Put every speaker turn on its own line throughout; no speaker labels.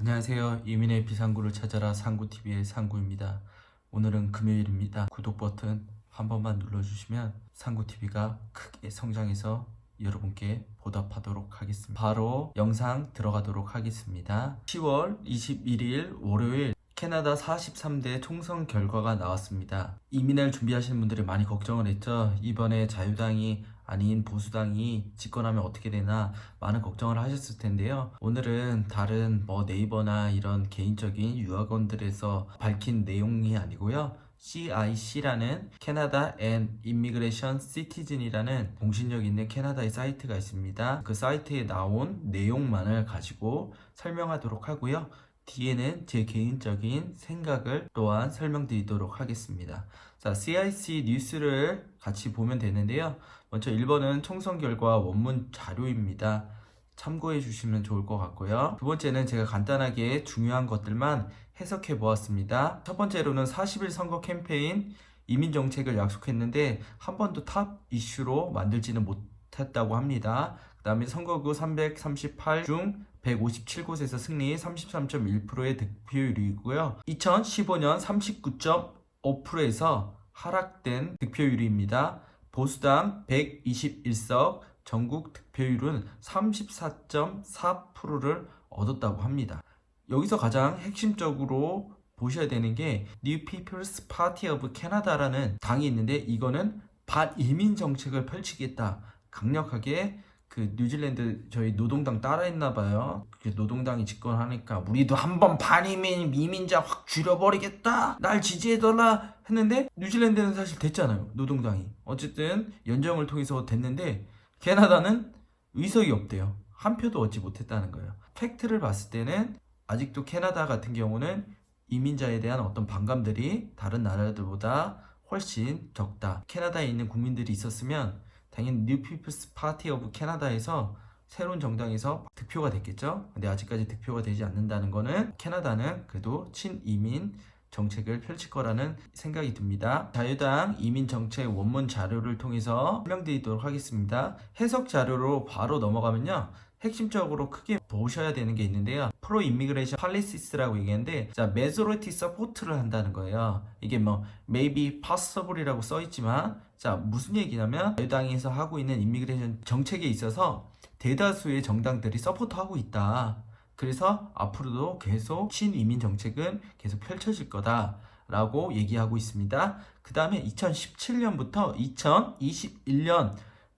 안녕하세요. 이민의 비상구를 찾아라 상구TV의 상구입니다. 오늘은 금요일입니다. 구독 버튼 한 번만 눌러주시면 상구TV가 크게 성장해서 여러분께 보답하도록 하겠습니다. 바로 영상 들어가도록 하겠습니다. 10월 21일 월요일 캐나다 43대 총선 결과가 나왔습니다. 이민을 준비하시는 분들이 많이 걱정을 했죠. 이번에 자유당이 아닌 보수당이 집권하면 어떻게 되나 많은 걱정을 하셨을 텐데요. 오늘은 다른 네이버나 이런 개인적인 유학원들에서 밝힌 내용이 아니고요. CIC라는 캐나다 앤 이미그레이션 시티즌이라는 공신력 있는 캐나다의 사이트가 있습니다. 그 사이트에 나온 내용만을 가지고 설명하도록 하고요. 뒤에는 제 개인적인 생각을 또한 설명드리도록 하겠습니다. 자, CIC 뉴스를 같이 보면 되는데요. 먼저 1번은 총선 결과 원문 자료입니다. 참고해 주시면 좋을 것 같고요. 두 번째는 제가 간단하게 중요한 것들만 해석해 보았습니다. 첫 번째로는 40일 선거 캠페인 이민 정책을 약속했는데 한 번도 탑 이슈로 만들지는 못했다고 합니다. 그 다음에 선거구 338 중 157곳에서 승리 33.1%의 득표율이고요. 2015년 39.5%에서 하락된 득표율입니다. 보수당 121석, 전국 득표율은 34.4%를 얻었다고 합니다. 여기서 가장 핵심적으로 보셔야 되는 게 New People's Party of Canada라는 당이 있는데 이거는 반이민 정책을 펼치겠다. 강력하게 그 뉴질랜드 저희 노동당 따라했나 봐요. 노동당이 집권하니까 우리도 한번 반이민 이민자 확 줄여버리겠다. 날 지지해달라 했는데 뉴질랜드는 사실 됐잖아요. 노동당이. 어쨌든 연정을 통해서 됐는데 캐나다는 의석이 없대요. 한 표도 얻지 못했다는 거예요. 팩트를 봤을 때는 아직도 캐나다 같은 경우는 이민자에 대한 어떤 반감들이 다른 나라들보다 훨씬 적다. 캐나다에 있는 국민들이 있었으면 당연히 New People's Party of Canada에서 새로운 정당에서 득표가 됐겠죠. 근데 아직까지 득표가 되지 않는다는 거는 캐나다는 그래도 친이민 정책을 펼칠 거라는 생각이 듭니다. 자유당 이민 정책 원문 자료를 통해서 설명드리도록 하겠습니다. 해석 자료로 바로 넘어가면요. 핵심적으로 크게 보셔야 되는 게 있는데요. 프로 임미그레이션 팔리시스라고 얘기하는데 자, 메조리티 서포트를 한다는 거예요. 이게 maybe possible이라고 써 있지만 자, 무슨 얘기냐면 자유당에서 하고 있는 임미그레이션 정책에 있어서 대다수의 정당들이 서포트하고 있다. 그래서 앞으로도 계속 친이민 정책은 계속 펼쳐질 거다 라고 얘기하고 있습니다. 그 다음에 2017년부터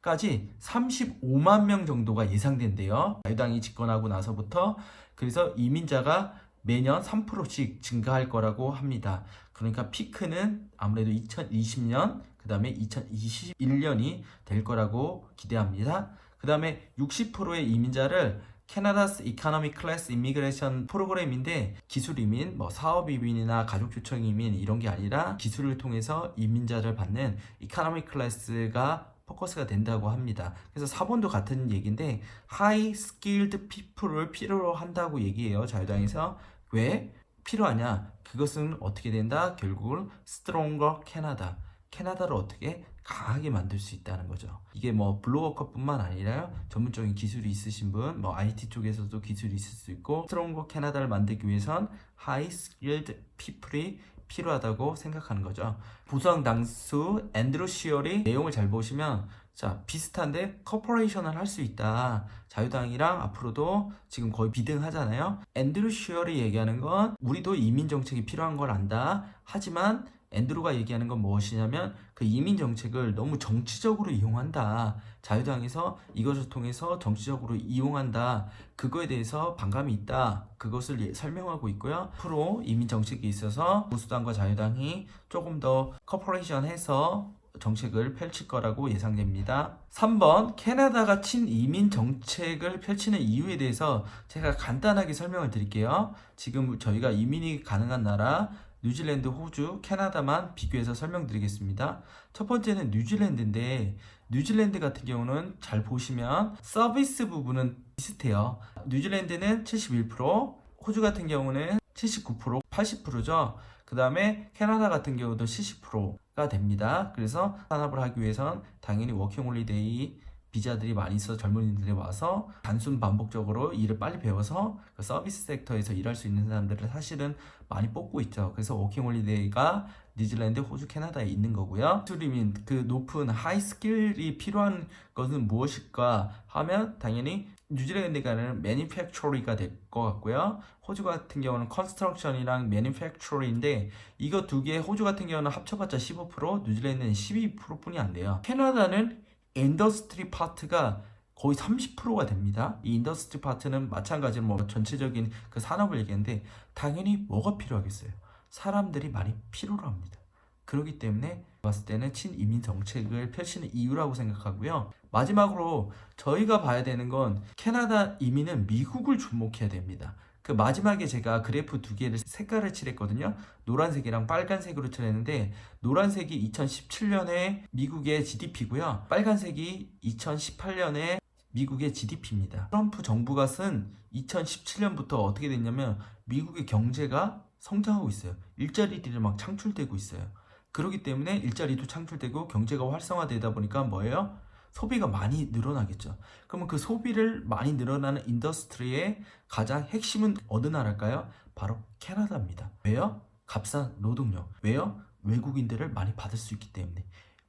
2021년까지 35만 명 정도가 예상된대요. 자유당이 집권하고 나서부터. 그래서 이민자가 매년 3%씩 증가할 거라고 합니다. 그러니까 피크는 아무래도 2020년 그 다음에 2021년이 될 거라고 기대합니다. 그 다음에 60%의 이민자를 캐나다스 이코노미 클래스 이미그레이션 프로그램인데 기술 이민, 사업 이민이나 가족 초청 이민 이런 게 아니라 기술을 통해서 이민자를 받는 이코노미 클래스가 포커스가 된다고 합니다. 그래서 4번도 같은 얘기인데 하이 스킬드 피플을 필요로 한다고 얘기해요. 자유당에서. 왜 필요하냐? 그것은 어떻게 된다? 결국은 스트롱거 캐나다. 캐나다를 어떻게 강하게 만들 수 있다는 거죠. 이게 블로워커뿐만 아니라 전문적인 기술이 있으신 분, IT 쪽에서도 기술이 있을 수 있고 스트롱거 캐나다를 만들기 위해선 하이 스킬드 피플이 필요하다고 생각하는 거죠. 보수당 당수 앤드루 시얼이 내용을 잘 보시면 자, 비슷한데 커퍼레이션을 할 수 있다. 자유당이랑 앞으로도 지금 거의 비등하잖아요. 앤드루 시얼이 얘기하는 건 우리도 이민 정책이 필요한 걸 안다. 하지만 앤드루가 얘기하는 건 무엇이냐면 그 이민 정책을 너무 정치적으로 이용한다. 자유당에서 이것을 통해서 정치적으로 이용한다. 그거에 대해서 반감이 있다. 그것을 설명하고 있고요. 앞으로 이민 정책에 있어서 보수당과 자유당이 조금 더 커퍼레이션해서 정책을 펼칠 거라고 예상됩니다. 3번 캐나다가 친이민 정책을 펼치는 이유에 대해서 제가 간단하게 설명을 드릴게요. 지금 저희가 이민이 가능한 나라 뉴질랜드, 호주, 캐나다만 비교해서 설명드리겠습니다. 첫 번째는 뉴질랜드인데 뉴질랜드 같은 경우는 잘 보시면 서비스 부분은 비슷해요. 뉴질랜드는 71%, 호주 같은 경우는 79%, 80%죠. 그 다음에 캐나다 같은 경우도 70%가 됩니다. 그래서 산업을 하기 위해선 당연히 워킹홀리데이 비자들이 많이 있어 젊은이들이 와서 단순 반복적으로 일을 빨리 배워서 그 서비스 섹터에서 일할 수 있는 사람들을 사실은 많이 뽑고 있죠. 그래서 워킹홀리데이가 뉴질랜드, 호주, 캐나다에 있는 거고요. 스트리밍 그 높은 하이 스킬이 필요한 것은 무엇일까 하면 당연히 뉴질랜드가는 매니팩처리가 될 것 같고요. 호주 같은 경우는 컨스트럭션이랑 매니팩처리인데 이거 두 개 호주 같은 경우는 합쳐봤자 15%, 뉴질랜드는 12%뿐이 안 돼요. 캐나다는 인더스트리 파트가 거의 30%가 됩니다. 이 인더스트리 파트는 마찬가지로 뭐 전체적인 그 산업을 얘기하는데 당연히 뭐가 필요하겠어요? 사람들이 많이 필요로 합니다. 그렇기 때문에 봤을 때는 친이민 정책을 펼치는 이유라고 생각하고요. 마지막으로 저희가 봐야 되는 건 캐나다 이민은 미국을 주목해야 됩니다. 그 마지막에 제가 그래프 두 개를 색깔을 칠했거든요. 노란색이랑 빨간색으로 칠했는데 노란색이 2017년에 미국의 GDP고요. 빨간색이 2018년에 미국의 GDP입니다. 트럼프 정부가 쓴 2017년부터 어떻게 됐냐면 미국의 경제가 성장하고 있어요. 일자리들이 막 창출되고 있어요. 그렇기 때문에 일자리도 창출되고 경제가 활성화되다 보니까 뭐예요? 소비가 많이 늘어나겠죠. 그러면 그 소비를 많이 늘어나는 인더스트리의 가장 핵심은 어느 나라일까요? 바로 캐나다입니다. 왜요? 값싼 노동력. 왜요? 외국인들을 많이 받을 수 있기 때문에.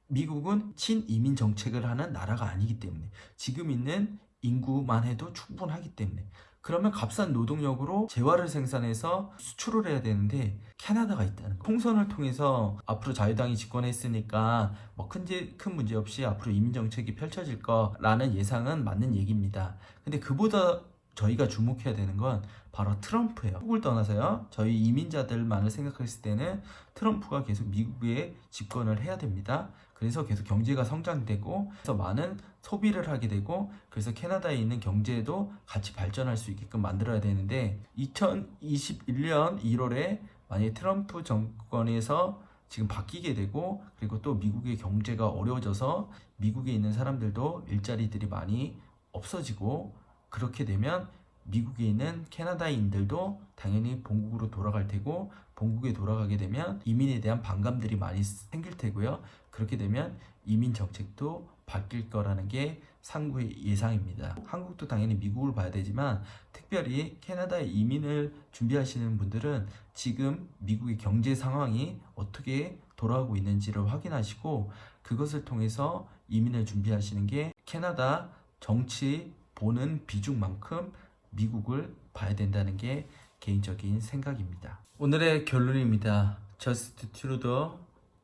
미국은 친이민 정책을 하는 나라가 아니기 때문에. 지금 있는 인구만 해도 충분하기 때문에. 그러면 값싼 노동력으로 재화를 생산해서 수출을 해야 되는데 캐나다가 있다는 거. 총선을 통해서 앞으로 자유당이 집권했으니까 뭐 큰 문제 없이 앞으로 이민 정책이 펼쳐질 거라는 예상은 맞는 얘기입니다. 근데 그보다 저희가 주목해야 되는 건 바로 트럼프예요. 미국을 떠나서요. 저희 이민자들만을 생각했을 때는 트럼프가 계속 미국에 집권을 해야 됩니다. 그래서 계속 경제가 성장되고 그래서 많은 소비를 하게 되고 그래서 캐나다에 있는 경제도 같이 발전할 수 있게끔 만들어야 되는데 2021년 1월에 만약에 트럼프 정권에서 지금 바뀌게 되고 그리고 또 미국의 경제가 어려워져서 미국에 있는 사람들도 일자리들이 많이 없어지고 그렇게 되면 미국에 있는 캐나다인들도 당연히 본국으로 돌아갈 테고 본국에 돌아가게 되면 이민에 대한 반감들이 많이 생길 테고요. 그렇게 되면 이민 정책도 바뀔 거라는 게 상구의 예상입니다. 한국도 당연히 미국을 봐야 되지만 특별히 캐나다에 이민을 준비하시는 분들은 지금 미국의 경제 상황이 어떻게 돌아가고 있는지를 확인하시고 그것을 통해서 이민을 준비하시는 게 캐나다 정치 보는 비중만큼 미국을 봐야 된다는 게 개인적인 생각입니다. 오늘의 결론입니다. 저스틴 트루도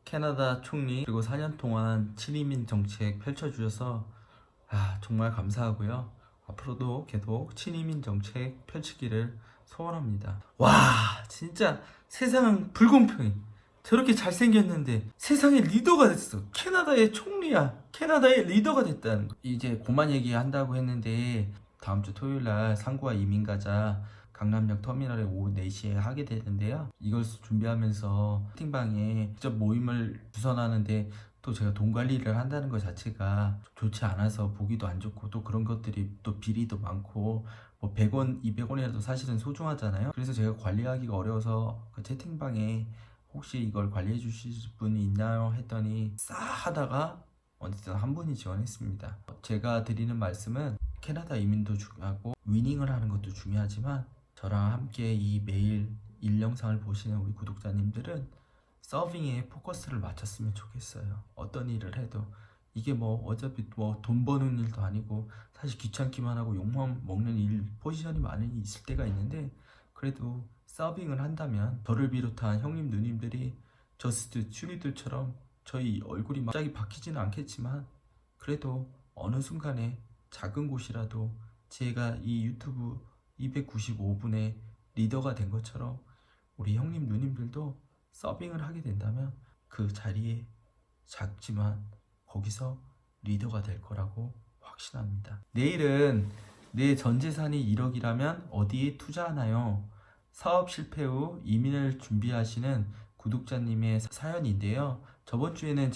캐나다 총리 그리고 4년 동안 친이민 정책 펼쳐주셔서 정말 감사하고요. 앞으로도 계속 친이민 정책 펼치기를 소원합니다. 와 진짜 세상 불공평해. 저렇게 잘생겼는데 세상의 리더가 됐어. 캐나다의 총리야. 캐나다의 리더가 됐다는 거. 이제 그만 얘기한다고 했는데 다음 주 토요일 날 상구와 이민 가자 강남역 터미널에 오후 4시에 하게 되는데요. 이걸 준비하면서 채팅방에 직접 모임을 주선하는데 또 제가 돈 관리를 한다는 것 자체가 좋지 않아서 보기도 안 좋고 또 그런 것들이 또 비리도 많고 뭐 100원, 200원이라도 사실은 소중하잖아요. 그래서 제가 관리하기가 어려워서 그 채팅방에 혹시 이걸 관리해 주실 분이 있나요? 했더니 하다가 어쨌든 한 분이 지원했습니다. 제가 드리는 말씀은 캐나다 이민도 중요하고 위닝을 하는 것도 중요하지만 저랑 함께 이 매일 일 영상을 보시는 우리 구독자님들은 서빙에 포커스를 맞췄으면 좋겠어요. 어떤 일을 해도 이게 뭐 어차피 뭐 돈 버는 일도 아니고 사실 귀찮기만 하고 욕만 먹는 일 포지션이 많이 있을 때가 있는데 그래도 서빙을 한다면 저를 비롯한 형님 누님들이 저스트 츄리들처럼 저희 얼굴이 갑자기 바뀌지는 않겠지만 그래도 어느 순간에 작은 곳이라도 제가 이 유튜브 295분의 리더가 된 것처럼 우리 형님 누님들도 서빙을 하게 된다면 그 자리에 작지만 거기서 리더가 될 거라고 확신합니다. 내일은 내 전 재산이 1억이라면 어디에 투자하나요? 사업 실패 후 이민을 준비하시는 구독자님의 사연인데요. 저번 주에는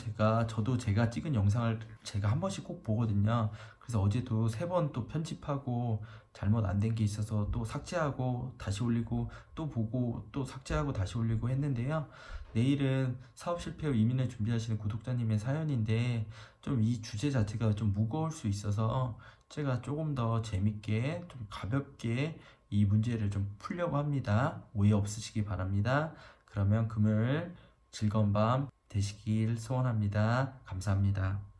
저도 제가 찍은 영상을 제가 한 번씩 꼭 보거든요. 그래서 어제도 3번 또 편집하고 잘못 안 된 게 있어서 또 삭제하고 다시 올리고 또 보고 또 삭제하고 다시 올리고 했는데요. 내일은 사업 실패 후 이민을 준비하시는 구독자님의 사연인데 좀 이 주제 자체가 좀 무거울 수 있어서 제가 조금 더 재밌게 좀 가볍게 이 문제를 좀 풀려고 합니다. 오해 없으시기 바랍니다. 그러면 금요일 즐거운 밤 되시길 소원합니다. 감사합니다.